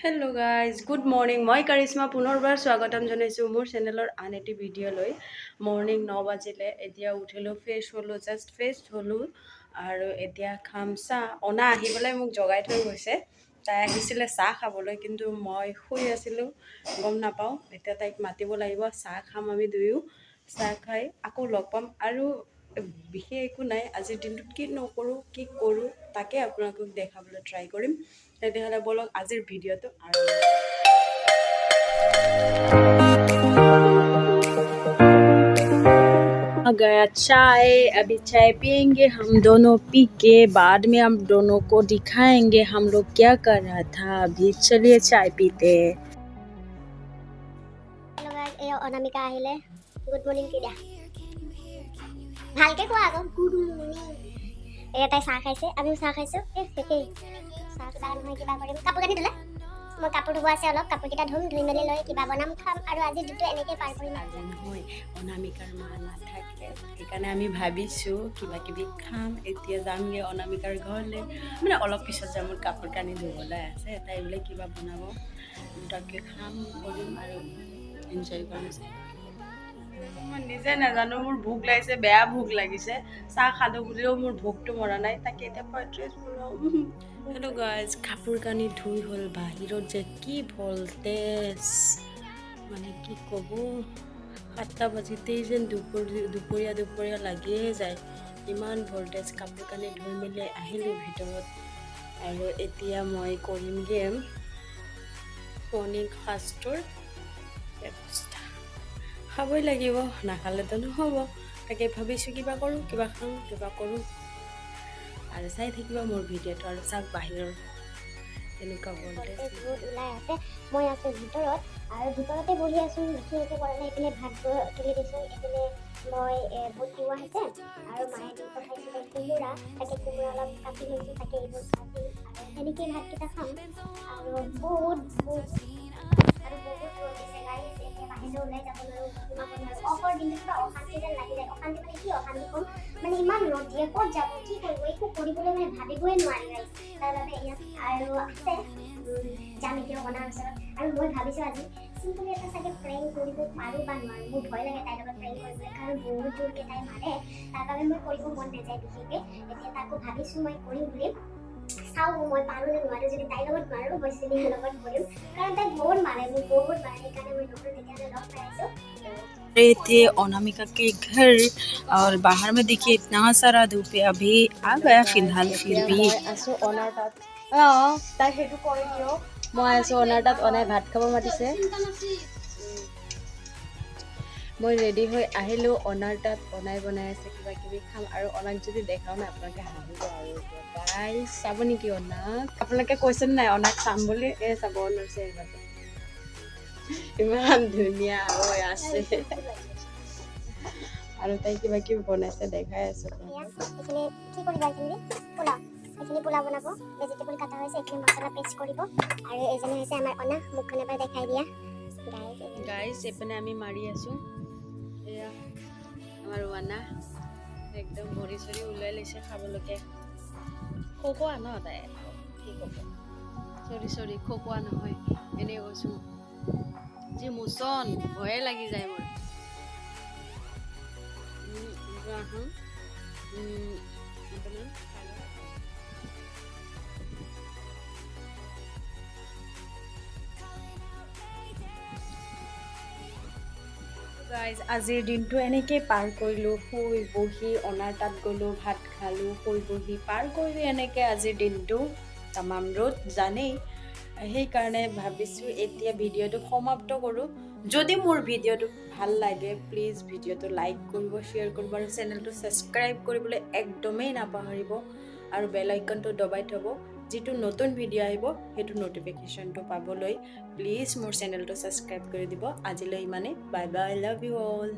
hello' guys good morning মই কাৰিশ্মা পুনৰবাৰ স্বাগতম জনাইছোঁ মোৰ চেনেলৰ আন এটি ভিডিঅ'লৈ মৰ্ণিং 9 বাজিলে এতিয়া উঠিলোঁ ফ্ৰেছ হ'লোঁ জাষ্ট ফ্ৰেছ হ'লোঁ আৰু এতিয়া খাম চাহ অনা আহি পেলাই মোক জগাই থৈ গৈছে তাই আহিছিলে চাহ খাবলৈ কিন্তু মই শুই আছিলোঁ গম নাপাওঁ এতিয়া তাইক মাতিব লাগিব চাহ খাম আমি দুয়ো চাহ খাই আকৌ লগ পাম আৰু বিশেষ একো নাই আজিৰ দিনটোত কি নকৰোঁ কি কৰোঁ তাকে আপোনালোকক দেখাবলৈ ট্ৰাই কৰিম তেতিয়াহ'লে বলক আজিৰ ভিডিঅ'টো আৰম্ভ आ गया चाय अभी चाय पियेंगे हम दोनों पी के बाद में हम दोनों को दिखाएंगे हम लोग क्या कर रहा था अभी चलिए चाय पीते हेलो गाइस ए अनामिका आहिले गुड मॉर्निंग কি দিয়া ভালকে কোৱা আকৌ গুড মৰ্নিং এটাই চাহ খাইছে আমিও চাহ খাইছো একেই চাহ কিবা নহয় কিবা কৰিম কাপোৰ কানি দিলে মই কাপোৰ ধুব আছে অলপ কাপোৰকেইটা ধুম ধুই মেলি লৈ কিবা বনাম খাম আৰু আজি দিনটো এনেকৈ পাৰ কৰিম নহয় অনামিকাৰ মা নাথাকে সেইকাৰণে আমি ভাবিছোঁ কিবা কিবি খাম এতিয়া যামগৈ অনামিকাৰ ঘৰলৈ মানে অলপ পিছত যাম মোৰ কাপোৰ কানি ধুবলৈ আছে তাই বোলে কিবা বনাব তাকে খাম কৰিম আৰু এনজয় কৰিম মই নিজে নাজানো মোৰ ভোক লাগিছে বেয়া ভোক লাগিছে চাহ খালোঁ বুলিও মোৰ ভোকটো মৰা নাই তাকে এতিয়া পঁয়ত্ৰিছ বনাওঁ হেল্ল' গাইজ কাপোৰ কানি ধুই হ'ল বাহিৰত যে কি ভল্টেজ মানে কি ক'ব 7টা বাজিতেই যেন দুপৰীয়া লাগিয়ে যায় ইমান ভল্টেজ কাপোৰ কানি ধুই মেলি আহিলোঁ ভিতৰত আৰু এতিয়া মই কৰিমগৈ মৰ্ণিং ফাষ্টৰ ব্যৱস্থা খাবই লাগিব নাখালেতো নহ'ব তাকে ভাবিছোঁ কিবা কৰোঁ কিবা খাওঁ কিবা কৰোঁ আৰু চাই থাকিবা মোৰ ভিডিঅ'টো আৰু চাওক বাহিৰৰ তেনেকুৱা ভল্টেজ ওলাই আছে মই আছো ভিতৰত আৰু ভিতৰতে বহি আছোঁ বেছি একো কৰা নাই এইপিনে ভাত তুলি দিছোঁ এইপিনে মই বুট তিওৱা হৈছে আৰু মায়ে দি পঠাইছিলে কোমোৰা তাকে কোমোৰা অলপ কাটি লৈছোঁ তাকে এইবোৰ কাটি আৰু তেনেকেই ভাতকেইটা খাম আৰু বহুত আৰু বহুত ৰ'দ দিছে গাইছ এতিয়া বাহিৰলৈ ওলাই যাব নোৱাৰোঁ সোমাব নোৱাৰোঁ অফৰ দিনটো কিবা অশান্তি যেন লাগি যায় অশান্তি মানে কি অশান্তি ক'ম মানে ইমান ৰ'দ দিয়ে ক'ত যাব কি কৰিব একো কৰিবলৈ মানে ভাবিবই নোৱাৰি গাইছ তাৰ বাবে ইয়াত আৰু আছে যাম এতিয়া বনাৰ ওচৰত আৰু মই ভাবিছোঁ আজি চিম্পলি এটা চাগে প্ৰেংক কৰিব পাৰোঁ বা নোৱাৰোঁ মোৰ ভয় লাগে তাইৰ লগত প্ৰেংক কৰিবলৈ কাৰণ বহুত জোৰকৈ তাই মাৰে তাৰ বাবে মই কৰিব মন নাযায় বিশেষকৈ এতিয়া তাকো ভাবিছোঁ মই কৰিম বুলি চাওঁ মই পাৰোঁ নে নোৱাৰোঁ যদি তাইৰ লগত নোৱাৰোঁ মই চিনিৰ লগত কৰিম কাৰণ তাই বহুত মাৰে মোক বহুত মাৰে সেইকাৰণে মই নকৰোঁ তেতিয়াহ'লে লগ পাই আছোঁ रहे थे अनामिका के घर और बाहर में देखिए इतना सारा धूप है अभी आ गया फिलहाल फिर भी আছোঁ অনাৰ তাত তাই সেইটো কৰি দিয়ক মই আছোঁ অনাৰ তাত অনাই ভাত খাব মাতিছে মই ৰেডি হৈ আহিলোঁ অনাৰ তাত অনাই বনাই আছে কিবা কিবি খাম আৰু অনাক যদি দেখাওঁ না আপোনালোকে হাঁহিব আৰু গাইজ চাব নেকি অনাক আপোনালোকে কৈছে নাই অনাক চাম বুলি চাব লৈছে ইমান ধুনীয়া হৈ আছে আৰু তাই কিবা কিবি বনাইছে দেখাই আছো এইখিনি কি কৰিবা এইখিনি পোলাও বনাব ভেজিটেবল কাটা হৈছে এইখিনি মছলা পেষ্ট কৰিব আৰু এইজনী হৈছে আমাৰ অনা মুখখন এবাৰ দেখাই দিয়া গাইজ এইপিনে আমি মাৰি আছো এয়া আমাৰ অনা একদম ভৰি চৰি ওলাই লৈছে খাবলৈকে খোকোৱা ন তাই কি ক'ব চৰি খোকোৱা নহয় এনেই কৈছোঁ যি মোচন ভয়ে লাগি যায় মোৰ গাইজ আজিৰ দিনটো এনেকৈ পাৰ কৰিলোঁ শুই বহি অনাৰ তাত গ'লোঁ ভাত খালোঁ শুই বহি পাৰ কৰিলোঁ এনেকৈ আজিৰ দিনটো তামাম ৰ'দ জানেই সেইকাৰণে ভাবিছোঁ এতিয়া ভিডিঅ'টো সমাপ্ত কৰোঁ যদি মোৰ ভিডিঅ'টো ভাল লাগে প্লিজ ভিডিঅ'টো লাইক কৰিব শ্বেয়াৰ কৰিব আৰু চেনেলটো ছাবস্ক্ৰাইব কৰিবলৈ একদমেই নাপাহৰিব আৰু বেল আইকনটো দবাই থ'ব যিটো নতুন ভিডিঅ' আহিব সেইটো নটিফিকেশ্যনটো পাবলৈ প্লিজ মোৰ চেনেলটো ছাবস্ক্ৰাইব কৰি দিব আজিলৈ ইমানেই bye bye love you all